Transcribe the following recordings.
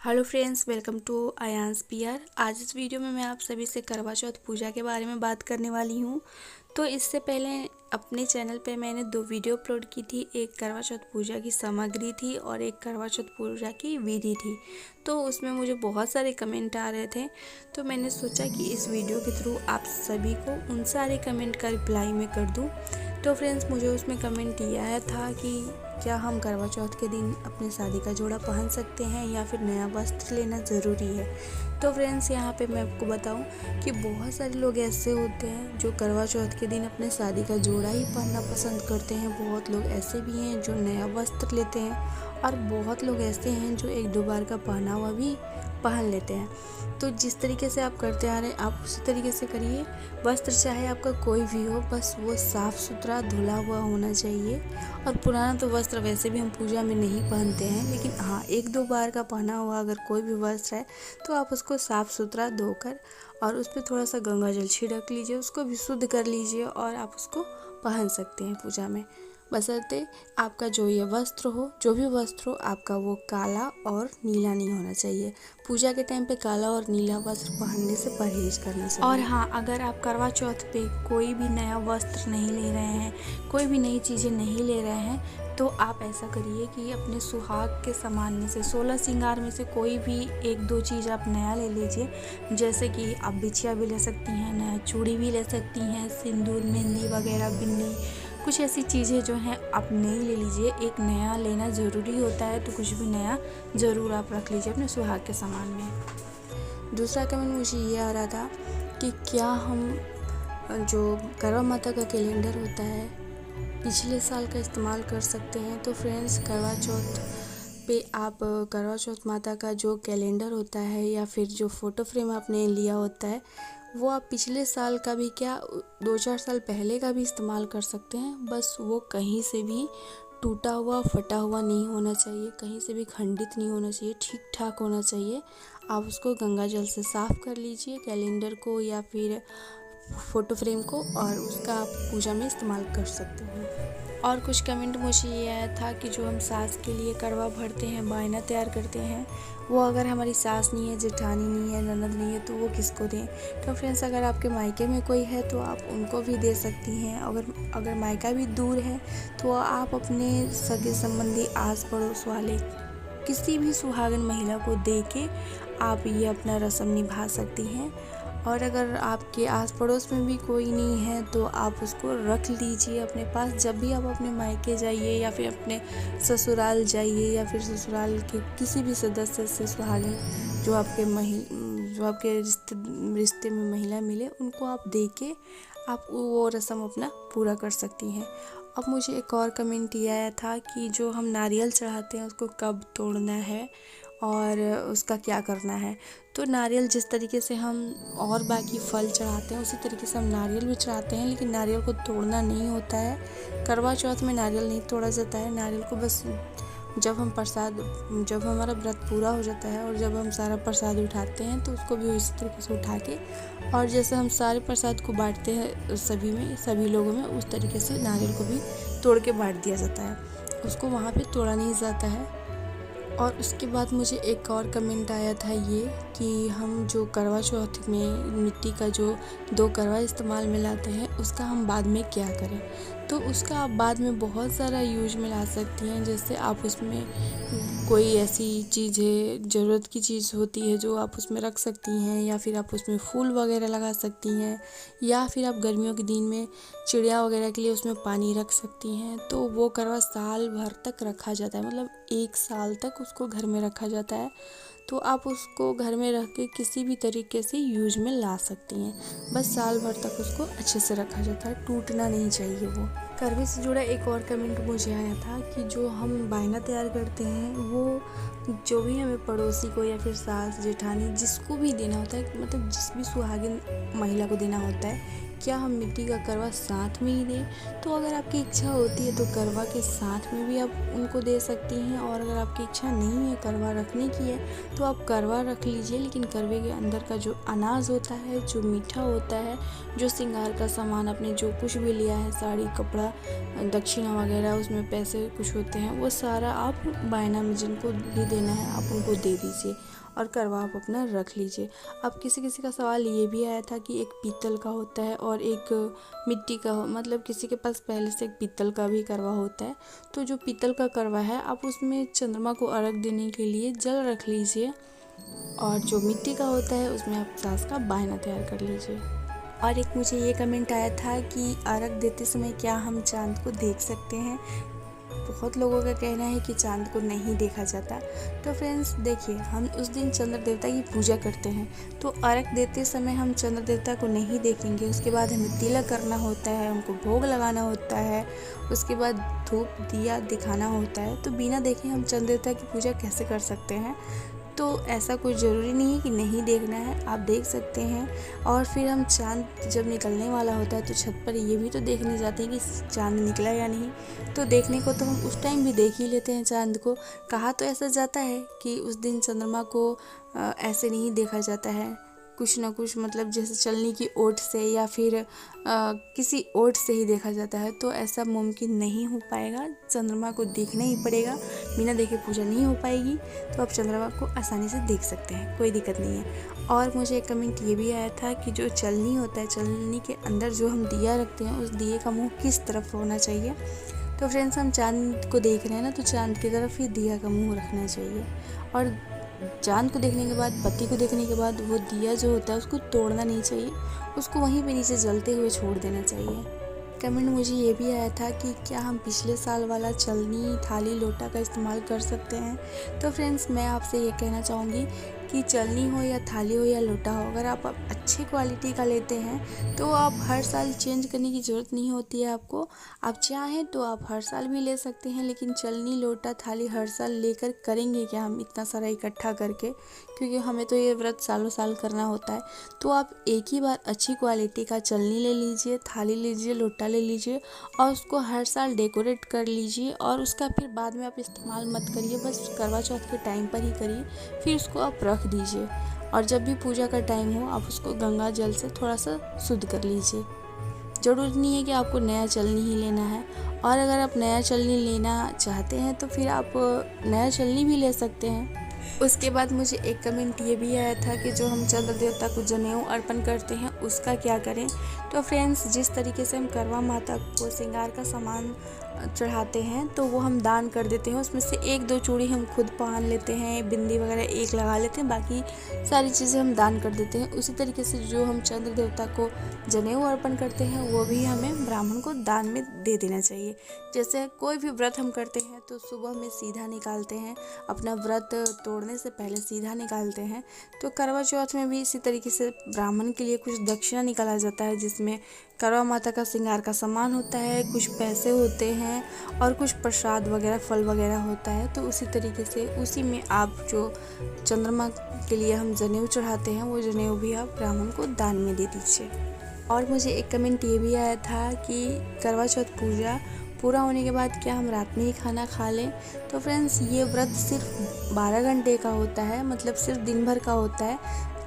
Hello friends, welcome to आयांस PR. आज इस वीडियो में मैं आप सभी से करवा चौथ पूजा के बारे में बात करने वाली हूँ। तो इससे पहले अपने चैनल पे मैंने 2 वीडियो अपलोड की थी। एक करवा चौथ पूजा की सामग्री थी और एक करवा चौथ पूजा की विधि थी। तो उसमें मुझे बहुत सारे कमेंट आ रहे थे, तो मैंने सोचा कि इस वीडियो के थ्रू आप सभी को उन सारे कमेंट का रिप्लाई मैं कर दूँ। तो फ्रेंड्स, मुझे उसमें कमेंट ये आया था कि क्या हम करवा चौथ के दिन अपने शादी का जोड़ा पहन सकते हैं या फिर नया वस्त्र लेना ज़रूरी है। तो फ्रेंड्स, यहाँ पे मैं आपको बताऊँ कि बहुत सारे लोग ऐसे होते हैं जो करवा चौथ के दिन अपने शादी का जोड़ा ही पहनना पसंद करते हैं। बहुत लोग ऐसे भी हैं जो नया वस्त्र लेते हैं और बहुत लोग ऐसे हैं जो 1-2 बार का पहना हुआ भी पहन लेते हैं। तो जिस तरीके से आप करते आ रहे हैं आप उसी तरीके से करिए। वस्त्र चाहे आपका कोई भी हो, बस वो साफ़ सुथरा धुला हुआ होना चाहिए। और पुराना तो वस्त्र वैसे भी हम पूजा में नहीं पहनते हैं, लेकिन हाँ, 1-2 बार का पहना हुआ अगर कोई भी वस्त्र है तो आप उसको साफ़ सुथरा धोकर और उस पर थोड़ा सा गंगा जल छिड़क लीजिए, उसको भी शुद्ध कर लीजिए और आप उसको पहन सकते हैं पूजा में। बशर्ते आपका जो ये वस्त्र हो, जो भी वस्त्र हो, आपका वो काला और नीला नहीं होना चाहिए। पूजा के टाइम पे काला और नीला वस्त्र पहनने से परहेज करना चाहिए। और हाँ, अगर आप करवा चौथ पे कोई भी नया वस्त्र नहीं ले रहे हैं, कोई भी नई चीज़ें नहीं ले रहे हैं, तो आप ऐसा करिए कि अपने सुहाग के सामान में से 16 श्रृंगार में से कोई भी 1-2 चीज़ आप नया ले लीजिए। जैसे कि आप बिछिया भी ले सकती हैं, नया चूड़ी भी ले सकती हैं, सिंदूर, मेहंदी वगैरह, बिंदी, कुछ ऐसी चीज़ें जो हैं आप नई ले लीजिए। एक नया लेना ज़रूरी होता है, तो कुछ भी नया ज़रूर आप रख लीजिए अपने सुहाग के सामान में। दूसरा कमेंट मुझे ये आ रहा था कि क्या हम जो करवा माता का कैलेंडर होता है पिछले साल का इस्तेमाल कर सकते हैं। तो फ्रेंड्स, करवा चौथ पे आप करवा चौथ माता का जो कैलेंडर होता है या फिर जो फ़ोटो फ्रेम आपने लिया होता है, वो आप पिछले साल का भी क्या 2-4 साल पहले का भी इस्तेमाल कर सकते हैं। बस वो कहीं से भी टूटा हुआ, फटा हुआ नहीं होना चाहिए, कहीं से भी खंडित नहीं होना चाहिए, ठीक ठाक होना चाहिए। आप उसको गंगा जल से साफ़ कर लीजिए, कैलेंडर को या फिर फ़ोटो फ्रेम को, और उसका आप पूजा में इस्तेमाल कर सकते हैं। और कुछ कमेंट मुझे ये आया था कि जो हम सास के लिए करवा भरते हैं, बायना तैयार करते हैं, वो अगर हमारी सास नहीं है, जेठानी नहीं है, ननद नहीं है, तो वो किसको दें। तो फ्रेंड्स, अगर आपके मायके में कोई है तो आप उनको भी दे सकती हैं। अगर मायका भी दूर है तो आप अपने सगे संबंधी, आस पड़ोस वाले किसी भी सुहागन महिला को दे के आप ये अपना रस्म निभा सकती हैं। और अगर आपके आस पड़ोस में भी कोई नहीं है तो आप उसको रख लीजिए अपने पास। जब भी आप अपने मायके जाइए या फिर अपने ससुराल जाइए या फिर ससुराल के किसी भी सदस्य से सुहागन जो आपके रिश्ते में महिला मिले, उनको आप दे के आप वो रस्म अपना पूरा कर सकती हैं। अब मुझे एक और कमेंट ये आया था कि जो हम नारियल चढ़ाते हैं उसको कब तोड़ना है और उसका क्या करना है। तो नारियल जिस तरीके से हम और बाकी फल चढ़ाते हैं उसी तरीके से हम नारियल भी चढ़ाते हैं, लेकिन नारियल को तोड़ना नहीं होता है। करवा चौथ में नारियल नहीं तोड़ा जाता है। नारियल को बस जब हमारा व्रत पूरा हो जाता है और जब हम सारा प्रसाद उठाते हैं तो उसको भी उसी तरीके से उठा के, और जैसे हम सारे प्रसाद को बांटते हैं सभी लोगों में, उस तरीके से नारियल को भी तोड़ के बांट दिया जाता है। उसको वहाँ पे तोड़ा नहीं जाता है। और उसके बाद मुझे एक और कमेंट आया था ये कि हम जो करवा चौथ में मिट्टी का जो 2 करवा इस्तेमाल में लाते हैं उसका हम बाद में क्या करें। तो उसका आप बाद में बहुत सारा यूज में ला सकती हैं। जैसे आप उसमें कोई ऐसी चीज़ है, ज़रूरत की चीज़ होती है जो आप उसमें रख सकती हैं, या फिर आप उसमें फूल वगैरह लगा सकती हैं, या फिर आप गर्मियों के दिन में चिड़िया वगैरह के लिए उसमें पानी रख सकती हैं। तो वो करवा साल भर तक रखा जाता है, मतलब 1 साल तक उसको घर में रखा जाता है। तो आप उसको घर में रख के किसी भी तरीके से यूज में ला सकती हैं। बस साल भर तक उसको अच्छे से रखा जाता है, टूटना नहीं चाहिए वो। करवे से जुड़ा एक और कमेंट मुझे आया था कि जो हम बायना तैयार करते हैं वो जो भी हमें पड़ोसी को या फिर सास जेठानी जिसको भी देना होता है, मतलब जिस भी सुहागिन महिला को देना होता है, क्या हम मिट्टी का करवा साथ में ही दें। तो अगर आपकी इच्छा होती है तो करवा के साथ में भी आप उनको दे सकती हैं, और अगर आपकी इच्छा नहीं है करवा रखने की है तो आप करवा रख लीजिए, लेकिन करवे के अंदर का जो अनाज होता है, जो मीठा होता है, जो श्रृंगार का सामान आपने जो कुछ भी लिया है, साड़ी, कपड़ा, दक्षिणा वगैरह, उसमें पैसे कुछ होते हैं, वो सारा आप बायना में जिनको भी देना है आप उनको दे दीजिए और करवा आप अपना रख लीजिए। अब किसी का सवाल ये भी आया था कि एक पीतल का होता है और एक मिट्टी का मतलब किसी के पास पहले से एक पीतल का भी करवा होता है। तो जो पीतल का करवा है आप उसमें चंद्रमा को अर्घ देने के लिए जल रख लीजिए, और जो मिट्टी का होता है उसमें आप सास का बायना तैयार कर लीजिए। और एक मुझे ये कमेंट आया था कि अर्घ देते समय क्या हम चाँद को देख सकते हैं। बहुत लोगों का कहना है कि चाँद को नहीं देखा जाता। तो फ्रेंड्स देखिए, हम उस दिन चंद्र देवता की पूजा करते हैं, तो अर्घ देते समय हम चंद्र देवता को नहीं देखेंगे। उसके बाद हमें तिलक करना होता है, हमको भोग लगाना होता है, उसके बाद धूप दिया दिखाना होता है। तो बिना देखे हम चंद्र देवता की पूजा कैसे कर सकते हैं। तो ऐसा कोई ज़रूरी नहीं है कि नहीं देखना है, आप देख सकते हैं। और फिर हम चाँद जब निकलने वाला होता है तो छत पर ये भी तो देखने जाते हैं कि चाँद निकला या नहीं। तो देखने को तो हम उस टाइम भी देख ही लेते हैं चाँद को। कहा तो ऐसा जाता है कि उस दिन चंद्रमा को ऐसे नहीं देखा जाता है, कुछ ना कुछ मतलब जैसे चलनी की ओट से या फिर किसी ओट से ही देखा जाता है। तो ऐसा मुमकिन नहीं हो पाएगा, चंद्रमा को देखना ही पड़ेगा, बिना देखे पूजा नहीं हो पाएगी। तो आप चंद्रमा को आसानी से देख सकते हैं, कोई दिक्कत नहीं है। और मुझे एक कमेंट ये भी आया था कि जो चलनी होता है, चलनी के अंदर जो हम दिया रखते हैं, उस दिए का मुँह किस तरफ होना चाहिए। तो फ्रेंड्स हम चाँद को देख रहे हैं ना, तो चाँद की तरफ ही दिया का मुँह रखना चाहिए। और चाँद को देखने के बाद, बत्ती को देखने के बाद वो दिया जो होता है उसको तोड़ना नहीं चाहिए, उसको वहीं पे नीचे जलते हुए छोड़ देना चाहिए। कमेंट मुझे ये भी आया था कि क्या हम पिछले साल वाला चलनी, थाली, लोटा का इस्तेमाल कर सकते हैं। तो फ्रेंड्स मैं आपसे ये कहना चाहूँगी कि चलनी हो या थाली हो या लोटा हो, अगर आप अच्छी क्वालिटी का लेते हैं तो आप हर साल चेंज करने की ज़रूरत नहीं होती है आपको। आप चाहें तो आप हर साल भी ले सकते हैं, लेकिन चलनी, लोटा, थाली हर साल लेकर करेंगे क्या हम इतना सारा इकट्ठा करके, क्योंकि हमें तो ये व्रत सालों साल करना होता है। तो आप एक ही बार अच्छी क्वालिटी का चलनी ले लीजिए, थाली लीजिए, लोटा ले लीजिए और उसको हर साल डेकोरेट कर लीजिए, और उसका फिर बाद में आप इस्तेमाल मत करिए, बस करवा चौथ के टाइम पर ही करिए। फिर उसको आप रख दीजिए, और जब भी पूजा का टाइम हो आप उसको गंगा जल से थोड़ा सा शुद्ध कर लीजिए। ज़रूरी नहीं है कि आपको नया चलनी ही लेना है, और अगर आप नया चलनी लेना चाहते हैं तो फिर आप नया चलनी भी ले सकते हैं। उसके बाद मुझे एक कमेंट ये भी आया था कि जो हम चंद्र देवता को जनेऊ अर्पण करते हैं उसका क्या करें। तो फ्रेंड्स जिस तरीके से हम करवा माता को श्रृंगार का सामान चढ़ाते हैं तो वो हम दान कर देते हैं, उसमें से 1-2 चूड़ी हम खुद पहन लेते हैं, बिंदी वगैरह एक लगा लेते हैं, बाकी सारी चीज़ें हम दान कर देते हैं। उसी तरीके से जो हम चंद्र देवता को जनेऊ अर्पण करते हैं वो भी हमें ब्राह्मण को दान में दे देना चाहिए। जैसे कोई भी व्रत हम करते हैं तो सुबह में सीधा निकालते हैं, अपना व्रत तोड़ने से पहले सीधा निकालते हैं। तो करवा चौथ में भी इसी तरीके से ब्राह्मण के लिए कुछ दक्षिणा निकाला जाता है, जिसमें करवा माता का श्रृंगार का सामान होता है, कुछ पैसे होते हैं और कुछ प्रसाद वगैरह, फल वगैरह होता है। तो उसी तरीके से उसी में आप जो चंद्रमा के लिए हम जनेऊ चढ़ाते हैं वो जनेऊ भी आप ब्राह्मण को दान में दे दीजिए। और मुझे एक कमेंट ये भी आया था कि करवा चौथ पूजा पूरा होने के बाद क्या हम रात में ही खाना खा लें। तो फ्रेंड्स ये व्रत सिर्फ 12 घंटे का होता है, मतलब सिर्फ दिन भर का होता है।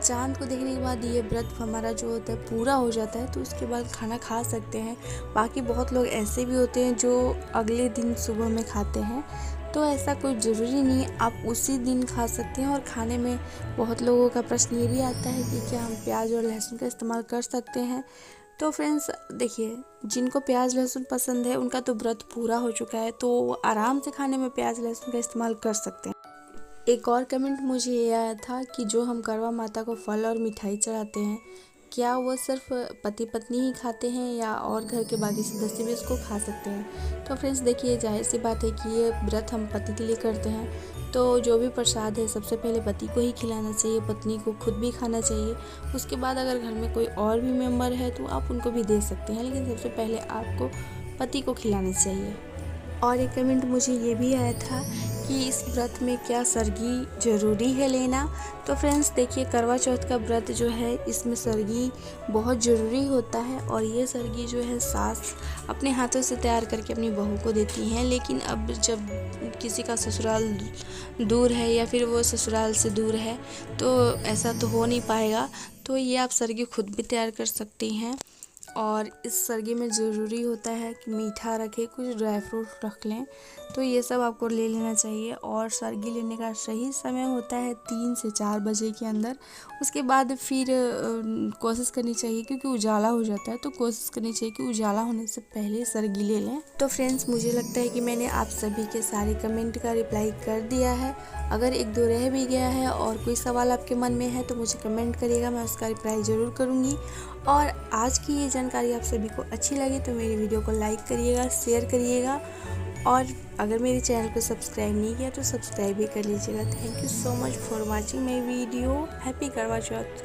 चाँद को देखने के बाद ये व्रत हमारा जो होता है पूरा हो जाता है, तो उसके बाद खाना खा सकते हैं। बाकी बहुत लोग ऐसे भी होते हैं जो अगले दिन सुबह में खाते हैं, तो ऐसा कोई ज़रूरी नहीं है, आप उसी दिन खा सकते हैं। और खाने में बहुत लोगों का प्रश्न ये भी आता है कि क्या हम प्याज और लहसुन का इस्तेमाल कर सकते हैं। तो फ्रेंड्स देखिए, जिनको प्याज लहसुन पसंद है उनका तो व्रत पूरा हो चुका है, तो वो आराम से खाने में प्याज लहसुन का इस्तेमाल कर सकते हैं। एक और कमेंट मुझे ये आया था कि जो हम करवा माता को फल और मिठाई चढ़ाते हैं, क्या वो सिर्फ पति पत्नी ही खाते हैं या और घर के बाकी सदस्य भी इसको खा सकते हैं। तो फ्रेंड्स देखिए, जाहिर सी बात है कि ये व्रत हम पति के लिए करते हैं, तो जो भी प्रसाद है सबसे पहले पति को ही खिलाना चाहिए, पत्नी को खुद भी खाना चाहिए। उसके बाद अगर घर में कोई और भी मेम्बर है तो आप उनको भी दे सकते हैं, लेकिन सबसे पहले आपको पति को खिलाना चाहिए। और एक कमेंट मुझे ये भी आया था कि इस व्रत में क्या सरगी ज़रूरी है लेना। तो फ्रेंड्स देखिए, करवा चौथ का व्रत जो है इसमें सरगी बहुत ज़रूरी होता है और ये सरगी जो है सास अपने हाथों से तैयार करके अपनी बहू को देती हैं। लेकिन अब जब किसी का ससुराल दूर है या फिर वो ससुराल से दूर है तो ऐसा तो हो नहीं पाएगा, तो ये आप सरगी खुद भी तैयार कर सकती हैं। और इस सरगी में ज़रूरी होता है कि मीठा रखें, कुछ ड्राई फ्रूट रख लें, तो ये सब आपको ले लेना चाहिए। और सरगी लेने का सही समय होता है 3 से 4 बजे के अंदर। उसके बाद फिर कोशिश करनी चाहिए, क्योंकि उजाला हो जाता है तो कोशिश करनी चाहिए कि उजाला होने से पहले सरगी ले लें। तो फ्रेंड्स मुझे लगता है कि मैंने आप सभी के सारे कमेंट का रिप्लाई कर दिया है। अगर 1-2 रह भी गया है और कोई सवाल आपके मन में है तो मुझे कमेंट करिएगा, मैं उसका रिप्लाई ज़रूर करूँगी। और आज की ये जानकारी आप सभी को अच्छी लगी तो मेरी वीडियो को लाइक करिएगा, शेयर करिएगा और अगर मेरे चैनल को सब्सक्राइब नहीं किया तो सब्सक्राइब भी कर लीजिएगा। Thank you so much for watching my video. Happy करवा चौथ।